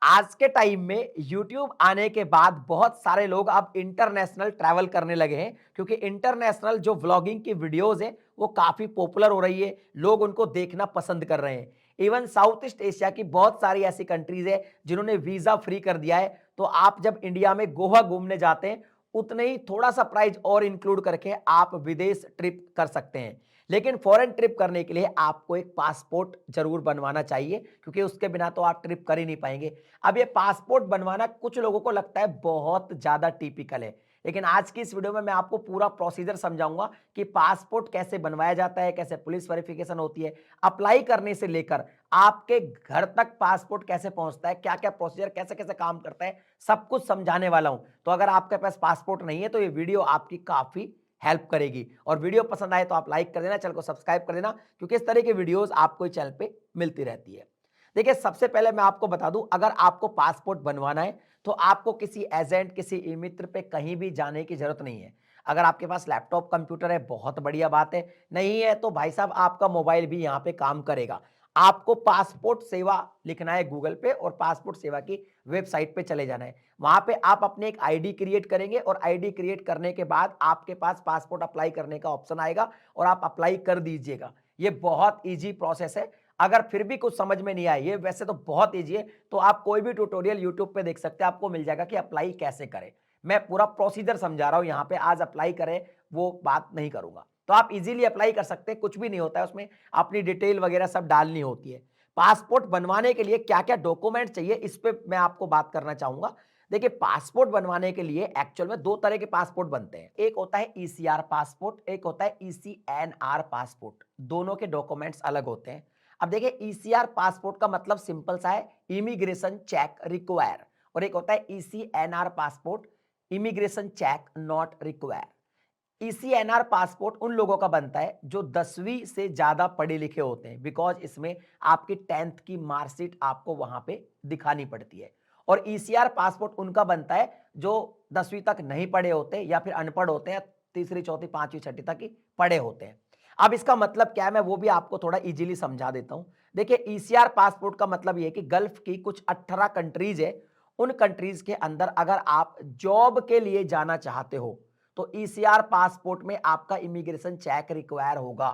आज के टाइम में यूट्यूब आने के बाद बहुत सारे लोग अब इंटरनेशनल ट्रैवल करने लगे हैं क्योंकि इंटरनेशनल जो व्लॉगिंग की वीडियोस हैं वो काफी पॉपुलर हो रही है। लोग उनको देखना पसंद कर रहे हैं। इवन साउथ ईस्ट एशिया की बहुत सारी ऐसी कंट्रीज है जिन्होंने वीजा फ्री कर दिया है। तो आप जब इंडिया में गोवा घूमने जाते हैं उतने ही थोड़ा सा प्राइस और इंक्लूड करके आप विदेश ट्रिप कर सकते हैं। लेकिन फॉरेन ट्रिप करने के लिए आपको एक पासपोर्ट जरूर बनवाना चाहिए क्योंकि उसके बिना तो आप ट्रिप कर ही नहीं पाएंगे। अब ये पासपोर्ट बनवाना कुछ लोगों को लगता है बहुत ज्यादा टिपिकल है, लेकिन आज की इस वीडियो में मैं आपको पूरा प्रोसीजर समझाऊंगा कि पासपोर्ट कैसे बनवाया जाता है, कैसे पुलिस वेरिफिकेशन होती है, अप्लाई करने से लेकर आपके घर तक पासपोर्ट कैसे पहुंचता है, क्या क्या प्रोसीजर कैसे कैसे काम करता है, सब कुछ समझाने वाला हूं। तो अगर आपके पास पासपोर्ट नहीं है तो ये वीडियो आपकी काफी हेल्प करेगी। और वीडियो पसंद आए तो आप लाइक कर देना, चैनल को सब्सक्राइब कर देना क्योंकि इस तरह की वीडियोस आपको इस चैनल पे मिलती रहती है। देखिए, सबसे पहले मैं आपको बता दूं, अगर आपको पासपोर्ट बनवाना है तो आपको किसी एजेंट, किसी ई मित्र पे कहीं भी जाने की जरूरत नहीं है। अगर आपके पास लैपटॉप कंप्यूटर है बहुत बढ़िया बात है, नहीं है तो भाई साहब आपका मोबाइल भी यहाँ पे काम करेगा। आपको पासपोर्ट सेवा लिखना है गूगल पे और पासपोर्ट सेवा की वेबसाइट पे चले जाना है। वहां पे आप अपने एक आईडी क्रिएट करेंगे और आईडी क्रिएट करने के बाद आपके पास पासपोर्ट अप्लाई करने का ऑप्शन आएगा और आप अप्लाई कर दीजिएगा। ये बहुत इजी प्रोसेस है। अगर फिर भी कुछ समझ में नहीं आए, ये वैसे तो बहुत इजी है, तो आप कोई भी ट्यूटोरियल यूट्यूब पे देख सकते हैं, आपको मिल जाएगा कि अप्लाई कैसे करें। मैं पूरा प्रोसीजर समझा रहा हूं यहाँ पे, आज अप्लाई करें वो बात नहीं करूंगा। तो आप इजीली अप्लाई कर सकते हैं, कुछ भी नहीं होता है उसमें, अपनी डिटेल वगैरह सब डालनी होती है। पासपोर्ट बनवाने के लिए क्या क्या डॉक्यूमेंट चाहिए इस पे मैं आपको बात करना चाहूंगा। देखिए, पासपोर्ट बनवाने के लिए एक्चुअल में दो तरह के पासपोर्ट बनते हैं, एक होता है ईसीआर पासपोर्ट, एक होता है ईसीएनआर पासपोर्ट। दोनों के डॉक्यूमेंट्स अलग होते हैं। अब देखिए, ईसीआर पासपोर्ट का मतलब सिंपल सा है, इमिग्रेशन चेक रिक्वायर, और एक होता है ECNR passport, immigration check not require. ECNR passport उन लोगों का बनता है जो 10वीं से ज्यादा पढ़े लिखे होते हैं, बिकॉज इसमें आपकी 10th की मार्कशीट आपको वहां पे दिखानी पड़ती है। और ईसीआर पासपोर्ट उनका बनता है जो 10वीं तक नहीं पढ़े होते या फिर अनपढ़ होते हैं, तीसरी चौथी पांचवी छठी तक ही पढ़े होते हैं। अब इसका मतलब क्या है, मैं वो भी आपको थोड़ा इजीली समझा देता हूं। देखिए, ईसीआर पासपोर्ट का मतलब ये है कि गल्फ की कुछ 18 कंट्रीज है, उन कंट्रीज के अंदर अगर आप जॉब के लिए जाना चाहते हो तो ईसीआर पासपोर्ट में आपका इमिग्रेशन चेक रिक्वायर होगा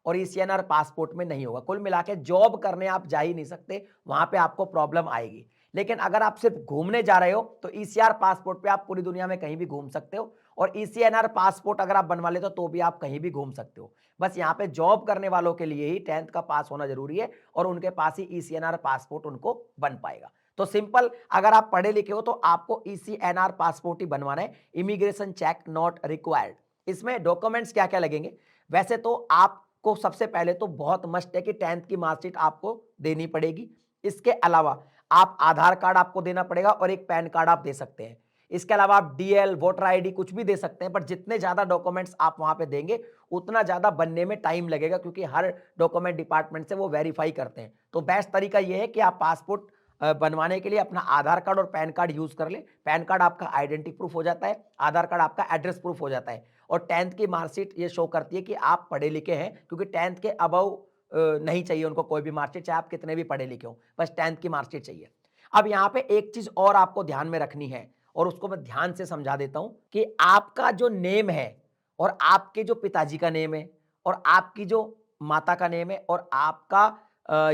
और ईसीएनआर पासपोर्ट में नहीं होगा। कुल मिला के जॉब करने आप जा ही नहीं सकते, वहां पे आपको प्रॉब्लम आएगी। लेकिन अगर आप सिर्फ घूमने जा रहे हो तो ईसीआर पासपोर्ट पे आप पूरी दुनिया में कहीं भी घूम सकते हो, और ईसीएनआर पासपोर्ट अगर आप बनवा लेते हो तो भी आप कहीं भी घूम सकते हो। बस यहाँ पे जॉब करने वालों के लिए ही 10th का पास होना जरूरी है और उनके पास ही ईसीएनआर पासपोर्ट उनको बन पाएगा। तो सिंपल, अगर आप पढ़े लिखे हो तो आपको ईसीएनआर पासपोर्ट ही बनवाना है, इमिग्रेशन चेक नॉट रिक्वायर्ड। इसमें डॉक्यूमेंट्स क्या क्या लगेंगे, वैसे तो आपको सबसे पहले तो बहुत मस्ट है कि 10th की मार्कशीट आपको देनी पड़ेगी। इसके अलावा आप आधार कार्ड आपको देना पड़ेगा और एक पैन कार्ड आप दे सकते हैं। इसके अलावा आप डीएल, वोटर आईडी कुछ भी दे सकते हैं, पर जितने ज्यादा डॉक्यूमेंट्स आप वहां पे देंगे उतना ज्यादा बनने में टाइम लगेगा क्योंकि हर डॉक्यूमेंट डिपार्टमेंट से वो वेरीफाई करते हैं। तो बेस्ट तरीका ये है कि आप पासपोर्ट बनवाने के लिए अपना आधार कार्ड और पैन कार्ड यूज कर ले। पैन कार्ड आपका आइडेंटिटी प्रूफ हो जाता है, आधार कार्ड आपका एड्रेस प्रूफ हो जाता है, और 10th की मार्कशीट ये शो करती है कि आप पढ़े लिखे हैं, क्योंकि 10th के अबव नहीं चाहिए उनको कोई भी मार्कशीट, चाहे आप कितने भी पढ़े लिखे हो, बस 10th की मार्कशीट चाहिए। अब यहाँ पे एक चीज और आपको ध्यान में रखनी है और उसको मैं ध्यान से समझा देता हूं कि आपका जो नेम है और आपके जो पिताजी का नेम है और आपकी जो माता का नेम है और आपका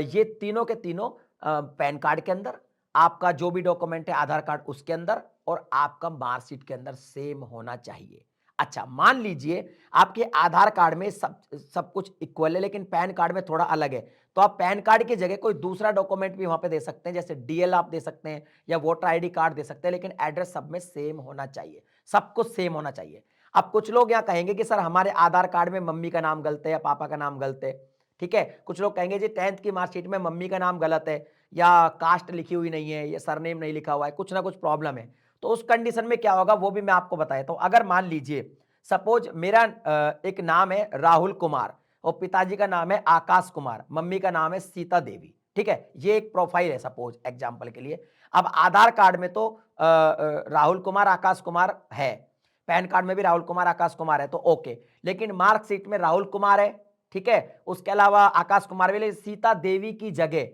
ये तीनों के तीनों पैन कार्ड के अंदर, आपका जो भी डॉक्यूमेंट है आधार कार्ड उसके अंदर और आपका मार्कशीट के अंदर सेम होना चाहिए। अच्छा, मान लीजिए आपके आधार कार्ड में सब सब कुछ इक्वल है लेकिन पैन कार्ड में थोड़ा अलग है, तो आप पैन कार्ड की जगह कोई दूसरा डॉक्यूमेंट भी वहां पे दे सकते हैं, जैसे डीएल आप दे सकते हैं या वोटर आईडी कार्ड दे सकते हैं, लेकिन एड्रेस सब में सेम होना चाहिए, सब कुछ सेम होना चाहिए। अब कुछ लोग यहाँ कहेंगे कि सर हमारे आधार कार्ड में मम्मी का नाम गलत है या पापा का नाम गलत है, ठीक है। कुछ लोग कहेंगे जी 10th की मार्कशीट में मम्मी का नाम गलत है या कास्ट लिखी हुई नहीं है या सरनेम नहीं लिखा हुआ है, कुछ ना कुछ प्रॉब्लम है। तो उस कंडीशन में क्या होगा वो भी मैं आपको बताता हूं। अगर मान लीजिए सपोज मेरा एक नाम है राहुल कुमार और पिताजी का नाम है आकाश कुमार, मम्मी का नाम है सीता देवी, ठीक है, ये एक प्रोफाइल है सपोज एग्जांपल के लिए। अब आधार कार्ड में तो राहुल कुमार आकाश कुमार है, पैन कार्ड में भी राहुल कुमार आकाश कुमार है, तो ओके। लेकिन मार्कशीट में राहुल कुमार है, ठीक है, उसके अलावा आकाश कुमार भी, सीता देवी की जगह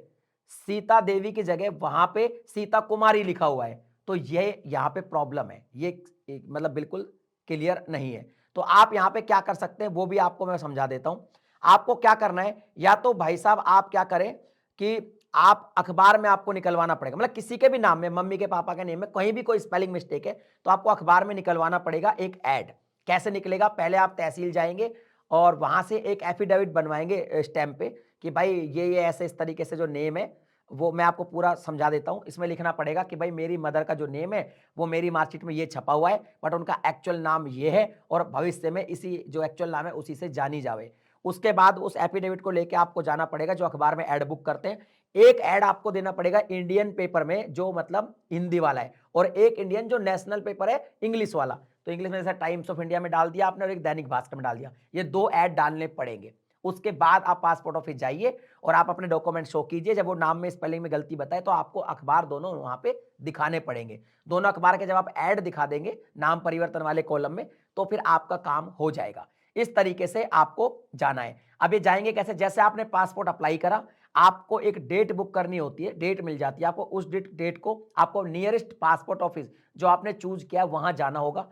सीता देवी की जगह वहां पे सीता कुमारी लिखा हुआ है, तो ये यहाँ पे प्रॉब्लम है, ये मतलब बिल्कुल क्लियर नहीं है। तो आप यहाँ पे क्या कर सकते हैं वो भी आपको मैं समझा देता हूं। आपको क्या करना है, या तो भाई साहब आप क्या करें कि आप अखबार में आपको निकलवाना पड़ेगा, मतलब किसी के भी नाम में, मम्मी के पापा के नेम में कहीं भी कोई स्पेलिंग मिस्टेक है तो आपको अखबार में निकलवाना पड़ेगा एक ऐड। कैसे निकलेगा, पहले आप तहसील जाएंगे और वहां से एक एफिडेविट बनवाएंगे स्टैंप पे कि भाई ये ऐसे इस तरीके से जो नेम है, वो मैं आपको पूरा समझा देता हूं। इसमें लिखना पड़ेगा कि भाई मेरी मदर का जो नेम है वो मेरी मार्कशीट में ये छपा हुआ है, बट उनका एक्चुअल नाम ये है और भविष्य में इसी जो एक्चुअल नाम है उसी से जानी जावे। उसके बाद उस एफिडेविट को लेके आपको जाना पड़ेगा जो अखबार में एड बुक करते हैं। एक ऐड आपको देना पड़ेगा इंडियन पेपर में जो मतलब हिंदी वाला है, और एक इंडियन जो नेशनल पेपर है इंग्लिश वाला। तो इंग्लिश में जैसे टाइम्स ऑफ इंडिया में डाल दिया आपने और एक दैनिक भास्कर में डाल दिया, ये 2 ऐड डालने पड़ेंगे। उसके बाद आप पासपोर्ट ऑफिस जाइए और आप अपने डॉक्यूमेंट शो कीजिए। जब वो नाम में स्पेलिंग में गलती बताए तो आपको अखबार दोनों वहां पे दिखाने पड़ेंगे। दोनों अखबार के जब आप ऐड दिखा देंगे नाम परिवर्तन वाले कॉलम में, तो फिर आपका काम हो जाएगा। इस तरीके से आपको जाना है। अब ये जाएंगे कैसे, जैसे आपने पासपोर्ट अप्लाई करा, आपको एक डेट बुक करनी होती है, डेट मिल जाती है आपको। उस डेट को आपको नियरेस्ट पासपोर्ट ऑफिस जो आपने चूज किया वहां जाना होगा।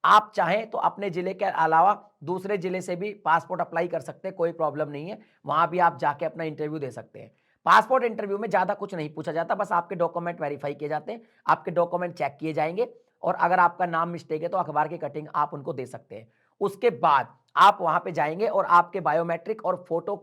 आप चाहें तो अपने जिले के अलावा दूसरे जिले से भी पासपोर्ट अप्लाई कर सकते हैं, कोई प्रॉब्लम नहीं है, वहां भी आप जाके अपना इंटरव्यू दे सकते हैं। पासपोर्ट इंटरव्यू में ज्यादा कुछ नहीं पूछा जाता, बस आपके डॉक्यूमेंट वेरीफाई किए जाते हैं, आपके डॉक्यूमेंट चेक किए जाएंगे, और अगर आपका नाम मिस्टेक है तो अखबार की कटिंग आप उनको दे सकते हैं। उसके बाद आप वहां पे जाएंगे और आपके बायोमेट्रिक और फोटो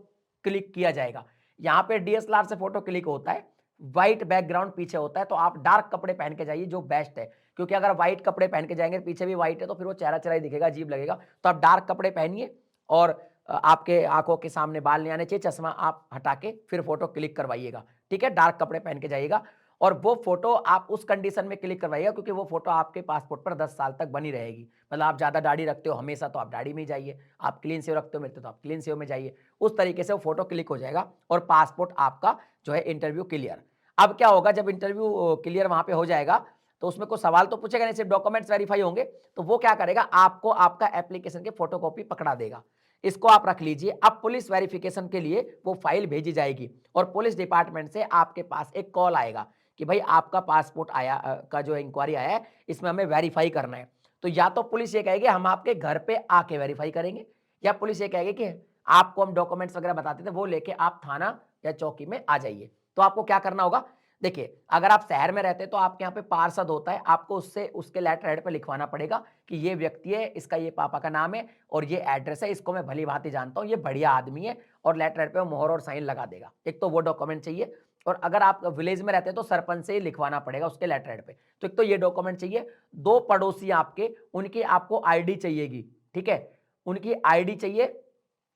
क्लिक किया जाएगा। यहाँ पे डीएसएलआर से फोटो क्लिक होता है, व्हाइट बैकग्राउंड पीछे होता है, तो आप डार्क कपड़े पहन के जाइए जो बेस्ट है, क्योंकि अगर व्हाइट कपड़े पहन के जाएंगे पीछे भी व्हाइट है तो फिर वो चेहरा चेहरा ही दिखेगा, अजीब लगेगा। तो आप डार्क कपड़े पहनिए और आपके आंखों के सामने बाल नहीं आने चाहिए, चश्मा आप हटा के फिर फोटो क्लिक करवाइएगा। ठीक है, डार्क कपड़े पहन के जाइएगा और वो फोटो आप उस कंडीशन में क्लिक करवाइएगा क्योंकि वो फोटो आपके पासपोर्ट पर 10 साल तक बनी रहेगी। मतलब आप ज्यादा दाढ़ी रखते हो हमेशा तो आप दाढ़ी में ही जाइए, आप क्लीन सेव रखते हो मिलते तो आप क्लीन सेव में जाइए। उस तरीके से वो फोटो क्लिक हो जाएगा और पासपोर्ट आपका जो है इंटरव्यू क्लियर। अब क्या होगा, जब इंटरव्यू क्लियर वहां पे हो जाएगा तो उसमें कोई सवाल तो पूछेगा नहीं, सिर्फ डॉक्यूमेंट्स वेरीफाई होंगे। तो वो क्या करेगा, आपको आपका एप्लीकेशन के फोटोकॉपी पकड़ा देगा, इसको आप रख लीजिए। अब पुलिस वेरिफिकेशन के लिए वो फाइल भेजी जाएगी और पुलिस डिपार्टमेंट से आपके पास एक कॉल आएगा कि भाई आपका पासपोर्ट आया का जो इंक्वायरी आया है इसमें हमें वेरीफाई करना है। तो या तो पुलिस ये कहेगी हम आपके घर पे आके वेरीफाई करेंगे, या पुलिस ये कहेगी कि आपको हम डॉक्यूमेंट्स वगैरह बताते थे वो लेके आप थाना या चौकी में आ जाइए। तो आपको क्या करना होगा, देखिए अगर आप शहर में रहते हैं तो आपके यहाँ पे पार्षद होता है, आपको उससे उसके लेटर हेड पे लिखवाना पड़ेगा कि ये व्यक्ति है, इसका ये पापा का नाम है और ये एड्रेस है, इसको मैं भली भांति जानता हूँ, ये बढ़िया आदमी है, और लेटर हेड पे वो मोहर और साइन लगा देगा। एक तो वो डॉक्यूमेंट चाहिए, और अगर आप विलेज में रहते हैं तो सरपंच से ही लिखवाना पड़ेगा उसके लेटर हेड पे। तो एक तो ये डॉक्यूमेंट चाहिए। 2 पड़ोसी आपके, उनकी आपको आईडी चाहिएगी, ठीक है, उनकी आईडी चाहिए,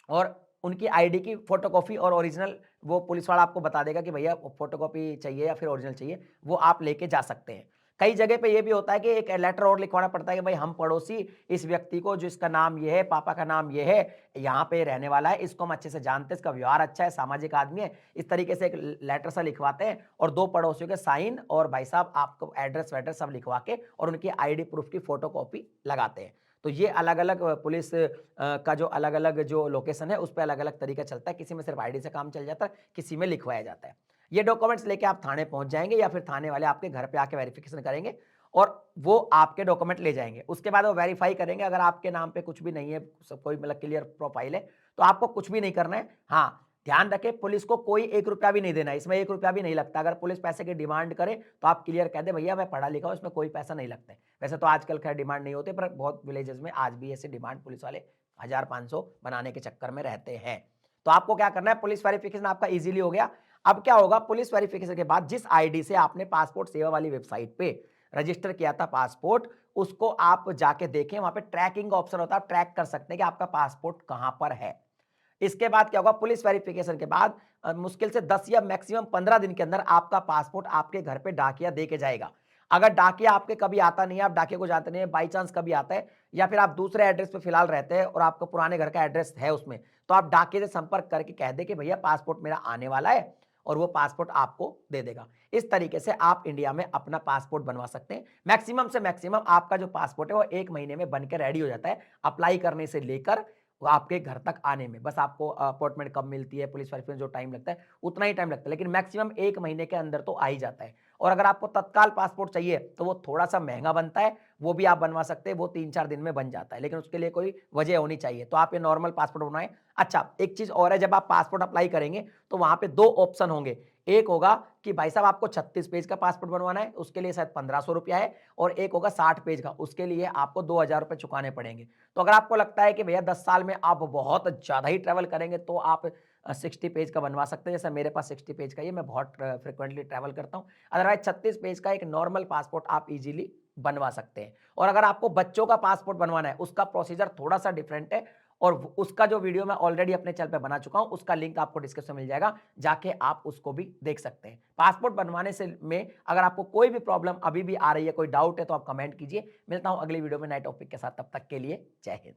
और उनकी आईडी की फोटोकॉपी और ओरिजिनल वो पुलिस वाला आपको बता देगा कि भैया फोटोकॉपी चाहिए या फिर ओरिजिनल चाहिए, वो आप लेके जा सकते हैं। कई जगह पे ये भी होता है कि एक लेटर और लिखवाना पड़ता है कि भाई हम पड़ोसी इस व्यक्ति को, जो इसका नाम ये है, पापा का नाम ये है, यहाँ पे रहने वाला है, इसको हम अच्छे से जानते हैं, इसका व्यवहार अच्छा है, सामाजिक आदमी है, इस तरीके से एक लेटर सा लिखवाते हैं और 2 पड़ोसियों के साइन और भाई साहब आपको एड्रेस वेड्रेस सब लिखवा के और उनकी आईडी प्रूफ की फोटोकॉपी लगाते हैं। तो ये अलग अलग पुलिस का जो अलग अलग जो लोकेशन है उस पर अलग अलग तरीका चलता है, किसी में सिर्फ आईडी से काम चल जाता है, किसी में लिखवाया जाता है। ये डॉक्यूमेंट्स लेके आप थाने पहुंच जाएंगे या फिर थाने वाले आपके घर पे आके वेरिफिकेशन करेंगे और वो आपके डॉक्यूमेंट ले जाएंगे। उसके बाद वो वेरीफाई करेंगे, अगर आपके नाम पे कुछ भी नहीं है, कोई मतलब क्लियर प्रोफाइल है, तो आपको कुछ भी नहीं करना है। हाँ, ध्यान रखें पुलिस को कोई 1 रुपया भी नहीं देना है, इसमें 1 रुपया भी नहीं लगता। अगर पुलिस पैसे की डिमांड करे तो आप क्लियर कह दे भैया मैं पढ़ा लिखा हूं, इसमें कोई पैसा नहीं लगता है। वैसे तो आजकल खैर डिमांड नहीं होते, पर बहुत विलेजेस में आज भी ऐसे डिमांड पुलिस वाले 1000-500 बनाने के चक्कर में रहते हैं। तो आपको क्या करना है, पुलिस वेरिफिकेशन आपका इजीली हो गया। अब क्या होगा, पुलिस वेरिफिकेशन के बाद जिस आईडी से आपने पासपोर्ट सेवा वाली वेबसाइट पे रजिस्टर किया था पासपोर्ट, उसको आप जाके देखें, वहां पे ट्रैकिंग ऑप्शन होता है, आप ट्रैक कर सकते हैं कि आपका पासपोर्ट कहां पर है। इसके बाद क्या होगा, पुलिस वेरिफिकेशन के बाद मुश्किल से 10 या मैक्सिमम 15 दिन के अंदर आपका पासपोर्ट आपके घर पे डाकिया दे के जाएगा। अगर डाकिया आपके कभी आता नहीं है, आप डाकिया को जानते नहीं है, बाई चांस कभी आता है, या फिर आप दूसरे एड्रेस पे फिलहाल रहते हैं और आपका पुराने घर का एड्रेस है उसमें, तो आप डाकिये से संपर्क करके कह दे कि भैया पासपोर्ट मेरा आने वाला है, और वो पासपोर्ट आपको दे देगा। इस तरीके से आप इंडिया में अपना पासपोर्ट बनवा सकते हैं। मैक्सिमम से मैक्सिमम आपका जो पासपोर्ट है वो 1 महीने में बनकर रेडी हो जाता है, अप्लाई करने से लेकर वो आपके घर तक आने में। बस आपको अपॉइंटमेंट कब मिलती है, पुलिस वेरिफिकेशन जो टाइम लगता है, उतना ही टाइम लगता है, लेकिन मैक्सिमम 1 महीने के अंदर तो आ ही जाता है। और अगर आपको तत्काल पासपोर्ट चाहिए, तो वो थोड़ा-सा महँगा बनता है, वो भी आप बनवा सकते हैं, वो 3-4 दिन में बन जाता है, लेकिन उसके लिए कोई वजह होनी चाहिए। तो आप ये नॉर्मल पासपोर्ट बनवाएँ। अच्छा, एक चीज़ और है, जब आप पासपोर्ट अप्लाई करेंगे, तो वहाँ पे 2 ऑप्शन होंगे। एक होगा कि भाई साहब आपको 36 पेज का पासपोर्ट बनवाना है, उसके लिए शायद ₹1500 है, और एक होगा 60 पेज का, उसके लिए आपको ₹2000 चुकाने पड़ेंगे। तो अगर आपको लगता है कि भैया 10 साल में आप बहुत ज़्यादा ही ट्रैवल करेंगे, तो आप 60 पेज का बनवा सकते हैं। जैसे मेरे पास 60 पेज का ही है, मैं बहुत फ्रीक्वेंटली ट्रैवल करता हूँ। अदरवाइज़ 36 पेज का एक नॉर्मल पासपोर्ट आप ईज़िली बनवा सकते हैं। और अगर आपको बच्चों का पासपोर्ट बनवाना है, उसका प्रोसीजर थोड़ा-सा डिफरेंट है, और उसका जो वीडियो मैं ऑलरेडी अपने चैनल पे बना चुका हूँ, उसका लिंक आपको डिस्क्रिप्शन में मिल जाएगा, जाके आप उसको भी देख सकते हैं। पासपोर्ट बनवाने से में अगर आपको कोई भी प्रॉब्लम अभी भी आ रही है, कोई डाउट है, तो आप कमेंट कीजिए। मिलता हूँ अगली वीडियो में नए टॉपिक के साथ, तब तक के लिए जय हिंद।